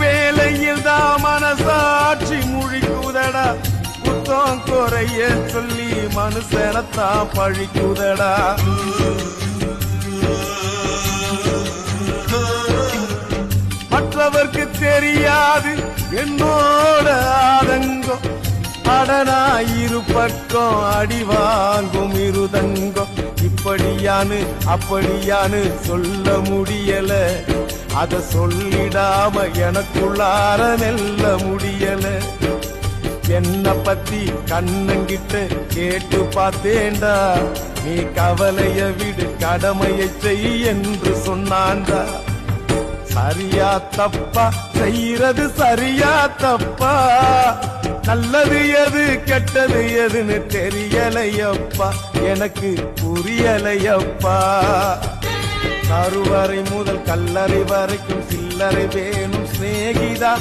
வேலையில் தான் மனசாட்சி முழிக்குதடா, குத்தம் குறைய சொல்லி மனுஷனத்தான் பழிக்குதடா. மற்றவர்க்கு தெரியாது என்னோட ஆதங்கம், அடனாயிரு பக்கம் அடி வாங்கும் இருதங்கம். இப்படியானு அப்படியானு சொல்ல முடியல, அத சொல்லிடாம எனக்குள்ளார நெல்ல முடியல. என்ன பத்தி கண்ணங்கிட்ட கேட்டு பார்த்தேன்டா, நீ கவலைய விடு கடமையை செய் என்று சொன்னான்டா. சரியா தப்பா செய்யறது சரியா தப்பா, நல்லது எது கெட்டது எதுன்னு தெரியலையப்பா, எனக்கு புரியலையப்பா. கருவறை முதல் கல்லறை வரைக்கும் சில்லறை வேணும் சிநேகிதா.